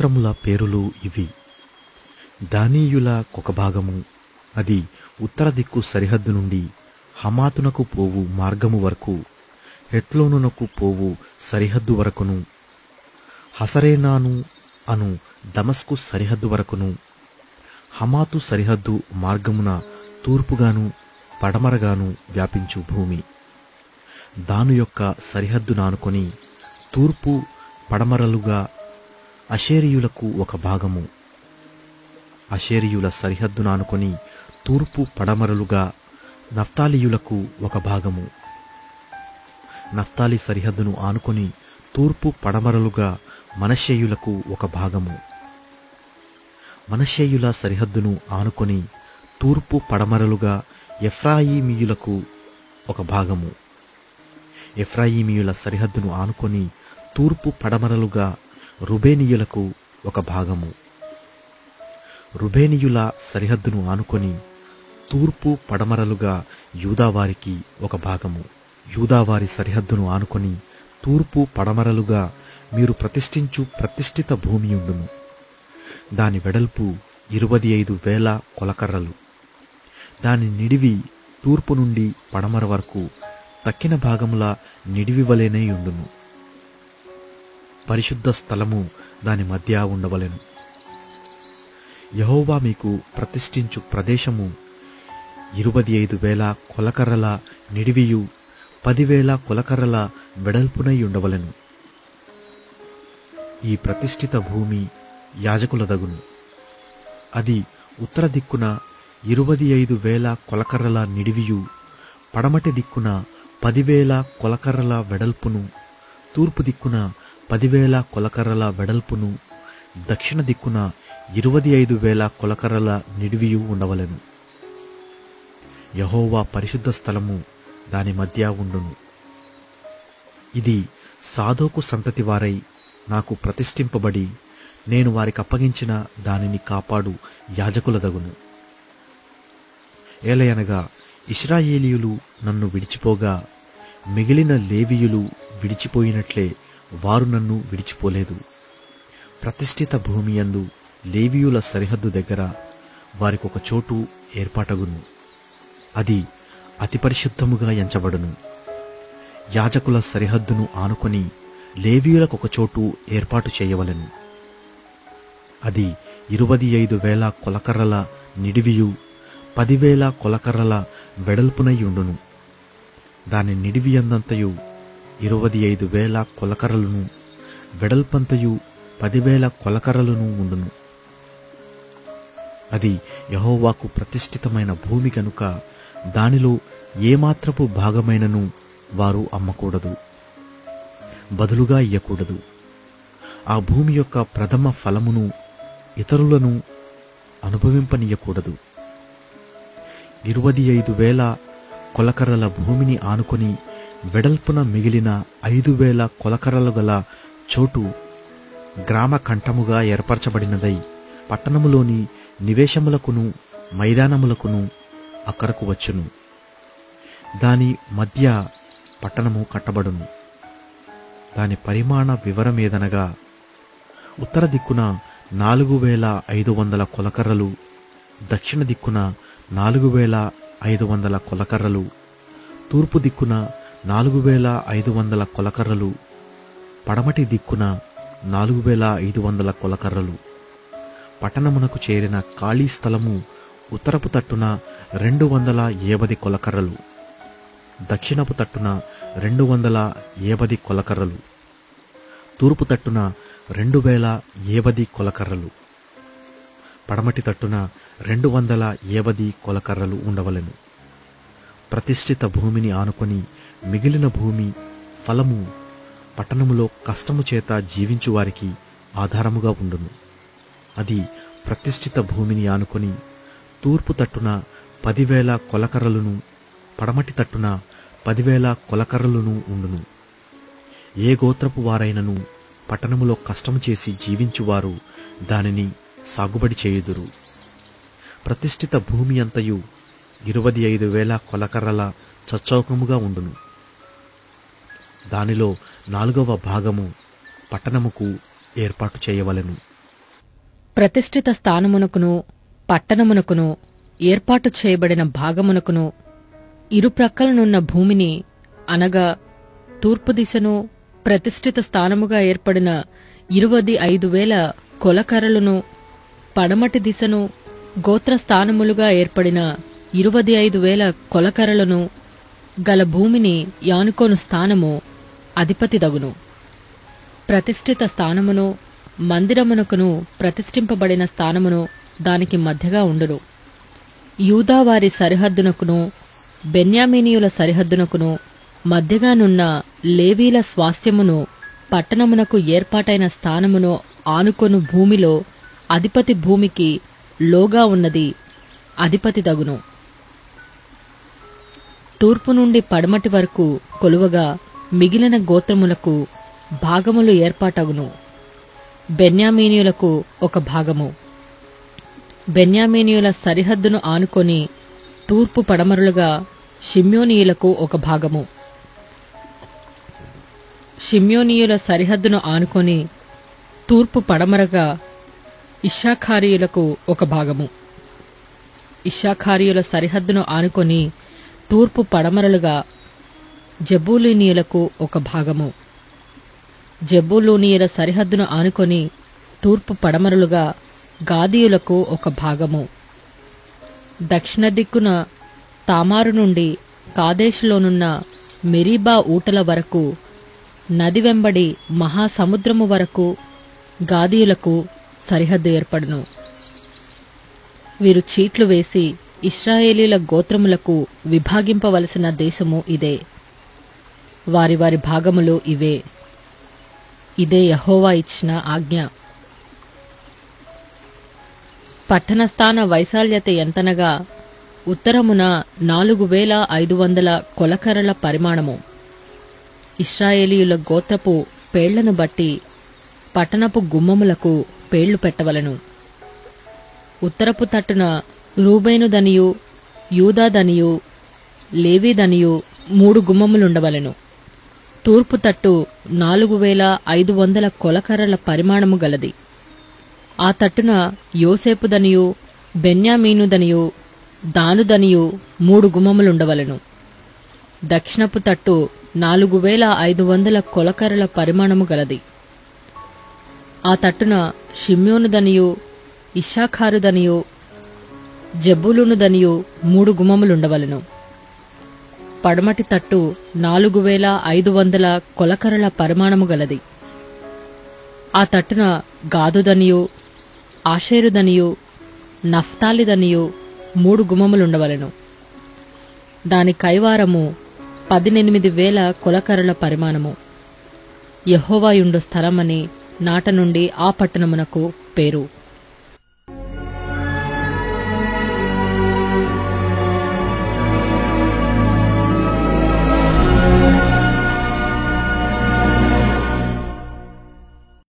గోత్రముల పేరులు ఇవి. దానీయుల కొక భాగము, అది ఉత్తర దిక్కు సరిహద్దు నుండి హమాతునకు పోవు మార్గము వరకు, హెత్లోనునకు పోవు సరిహద్దు వరకును, హసరేనాను అను దమస్కు సరిహద్దు వరకును, హమాతు సరిహద్దు మార్గమున తూర్పుగాను పడమరగాను వ్యాపించు భూమి. దాను యొక్క సరిహద్దును ఆనుకొని తూర్పు పడమరలుగా అషేరీయులకు ఒక భాగము, అషేరీయుల సరిహద్దును ఆనుకొని తూర్పు పడమరలుగా నఫ్తాలీయులకు ఒక భాగము, నఫ్తాలి సరిహద్దును ఆనుకొని తూర్పు పడమరలుగా మనష్షేయులకు ఒక భాగము, మనష్షేయుల సరిహద్దును ఆనుకొని తూర్పు పడమరలుగా ఎఫ్రాయిమీయులకు ఒక భాగము, ఎఫ్రాయిమీయుల సరిహద్దును ఆనుకొని తూర్పు పడమరలుగా రుబేనీయులకు ఒక భాగము, రుబేనీయుల సరిహద్దును ఆనుకొని తూర్పు పడమరలుగా యూదావారికి ఒక భాగము, యూదావారి సరిహద్దును ఆనుకొని తూర్పు పడమరలుగా మీరు ప్రతిష్ఠించు ప్రతిష్ఠిత భూమి ఉండును. దాని వెడల్పు 25,000 కొలకర్రలు. దాని నిడివి తూర్పు నుండి పడమర వరకు తక్కిన భాగముల నిడివి వలెనే ఉండును. పరిశుద్ధ స్థలము దాని మధ్య ఉండవలెను. యెహోవా మీకు ప్రతిష్ఠించు ప్రదేశము 25,000 కొలకర్రల నిడివియు 10,000 కొలకర్రల వెడల్పునై ఉండవలెను. ఈ ప్రతిష్ఠిత భూమి యాజకులదగును. అది ఉత్తర దిక్కున 25,000 కొలకర్రల నిడివియు, పడమటి దిక్కున 10,000 కొలకర్రల వెడల్పును, తూర్పు దిక్కున 10,000 కొలకర్రల వెడల్పును, దక్షిణ దిక్కున 25,000 కొలకర్రల నిడివియు ఉండవలెను. యెహోవా పరిశుద్ధ స్థలము దాని మధ్య ఉండును. ఇది సాదోకు సంతతి వారై నాకు ప్రతిష్ఠింపబడి నేను వారికి అప్పగించిన దానిని కాపాడు యాజకులదగును. ఏలయనగా ఇశ్రాయేలీయులు నన్ను విడిచిపోగా మిగిలిన లేవీయులు విడిచిపోయినట్లే వారు నన్ను విడిచిపోలేదు. ప్రతిష్ఠిత భూమి యందు లేవీయుల సరిహద్దు దగ్గర వారికొక చోటు ఏర్పాటగును. అది అతి పరిశుద్ధముగా ఎంచబడును. యాజకుల సరిహద్దును ఆనుకొని లేవీయులకొక చోటు ఏర్పాటు చేయవలెను. అది 25,000 కొలకర్రల నిడివియు 10,000 కొలకర్రల వెడల్పునై ఉండును. దాని నిడివి అందంతయు 25,000 కొలకర్రలను, వెడల్పంతయు 10,000 కొలకర్రలను ఉండును. అది యెహోవాకు ప్రతిష్ఠితమైన భూమి కనుక దానిలో ఏమాత్రపు భాగమైనను వారు అమ్మకూడదు, బదులుగా ఇయ్యకూడదు. ఆ భూమి యొక్క ప్రథమ ఫలమును ఇతరులను అనుభవింపనీయకూడదు. 25,000 కొలకర్రల భూమిని ఆనుకొని వెడల్పున మిగిలిన 5,000 కొలకర్రలు గల చోటు గ్రామ కంఠముగా ఏర్పరచబడినదై పట్టణములోని నివేశములకును మైదానములకును అక్కరకు వచ్చును. దాని మధ్య పట్టణము కట్టబడును. దాని పరిమాణ వివరమేదనగా, ఉత్తర దిక్కున 4,500 కొలకర్రలు, దక్షిణ దిక్కున 4,500 కొలకర్రలు, తూర్పు దిక్కున 4,500 కొలకర్రలు, పడమటి దిక్కున 4,500 కొలకర్రలు. పట్టణమునకు చేరిన ఖాళీ స్థలము ఉత్తరపు తట్టున 250 కొలకర్రలు, దక్షిణపు తట్టున 250 కొలకర్రలు, తూర్పు తట్టున 2,050 కొలకర్రలు, పడమటి తట్టున 250 కొలకర్రలు ఉండవలెను. ప్రతిష్ఠిత భూమిని ఆనుకొని మిగిలిన భూమి ఫలము పట్టణములో కష్టము చేత జీవించు వారికి ఆధారముగా ఉండును. అది ప్రతిష్ఠిత భూమిని ఆనుకొని తూర్పు తట్టున 10,000 కొలకర్రలను, పడమటి తట్టున 10,000 కొలకర్రలను ఉండును. ఏ గోత్రపు వారైనను పట్టణములో కష్టము చేసి జీవించువారు దానిని సాగుబడి చేయుదురు. ప్రతిష్ఠిత భూమి అంతయు 25,000 కొలకర్రల చచ్చౌకముగా ఉండును. దానిలో 4వ భాగము పట్టణముకు ఏర్పాటు చేయవలెను. ప్రతిష్ఠిత స్థానమునకును పట్టణమునకును ఏర్పాటు చేయబడిన భాగమునకును ఇరుప్రక్కలనున్న భూమిని అనగా తూర్పు దిశను ప్రతిష్ఠిత స్థానముగా ఏర్పడిన 25,000 కొలకర్రలను, పడమటి దిశను గోత్రస్థానములుగా ఏర్పడిన 25,000 కొలకర్రలను గల భూమిని యానుకోను స్థానము అధిపతిదగును. ప్రతిష్ఠిత స్థానమును మందిరమునకును ప్రతిష్ఠింపబడిన స్థానమును దానికి మధ్యగా ఉండును. యూదావారి సరిహద్దునకును బెన్యామీనీయుల సరిహద్దునకును మధ్యగానున్న లేవీల స్వాస్థ్యమును పట్టణమునకు ఏర్పాటైన స్థానమును ఆనుకొను భూమిలో అధిపతి భూమికి లోగా ఉన్నది అధిపతిదగును. తూర్పు నుండి పడమటి వరకు కొలువగా మిగిలిన గోత్రములకు భాగములు ఏర్పాటగును. బెన్యామీనీయులకు ఒక భాగము. బెన్యామీనీయుల సరిహద్దును ఆనుకొని తూర్పు పడమరులుగా షిమ్యోనీయులకు ఒక భాగము. షిమ్యోనీయుల సరిహద్దును ఆనుకొని తూర్పు పడమరగా ఇశ్శాఖారీయులకు ఒక భాగము. ఇశ్శాఖారీయుల సరిహద్దును ఆనుకొని తూర్పు పడమరలుగా జబూలూనీయులకు ఒక భాగము. జబూలూనీయుల సరిహద్దును ఆనుకొని తూర్పు పడమరలుగా గాదీయులకు ఒక భాగము. దక్షిణ దిక్కున తామారు నుండి కాదేశులోనున్న మెరీబా ఊటల వరకు నది వెంబడి మహాసముద్రము వరకు గాదీయులకు సరిహద్దు ఏర్పడును. వీరు చీట్లు వేసి ఇశ్రాయేలీల గోత్రములకు విభాగింపవలసిన దేశము ఇదే. వారి వారి భాగములు ఇవే. ఇదే యెహోవా ఇచ్చిన ఆజ్ఞ. పట్టణస్థాన వైశాల్యత ఎంతనగా ఉత్తరమున 4,500 కొలకర్రల పరిమాణము. ఇశ్రాయేలీయుల గోత్రపు పేళ్లను బట్టి పట్టణపు గుమ్మములకు పేళ్లు పెట్టవలను. ఉత్తరపు తట్టున రూబేనుదనియు యూదాదనియు లేవీదనియు 3 గుమ్మములుండవలెను. తూర్పు తట్టు 4,500 కొలకర్రల పరిమాణము గలది. ఆ తట్టున యోసేపుదనియు బెన్యామీనుదనియు దానుదనియు 3 గుమ్మములుండవలెను. దక్షిణపు తట్టు 4,500 కొలకర్రల పరిమాణము గలది. ఆ తట్టున షిమ్యోనుదనియు ఇశ్శాఖారుదనియు జబూలూనుదనియు 3 గుమ్మములుండవలెను. పడమటి తట్టు 4,500 కొలకర్రల పరిమాణము గలది. ఆ తట్టున గాదుదనియు ఆషేరుదనియు నఫ్తాలిదనియు 3 గుమ్మములుండవలెను. దాని కైవారము 18,000 కొలకర్రల పరిమాణము. యెహోవా యుండు స్థలమని నాట నుండి ఆ పట్టణమునకు పేరు.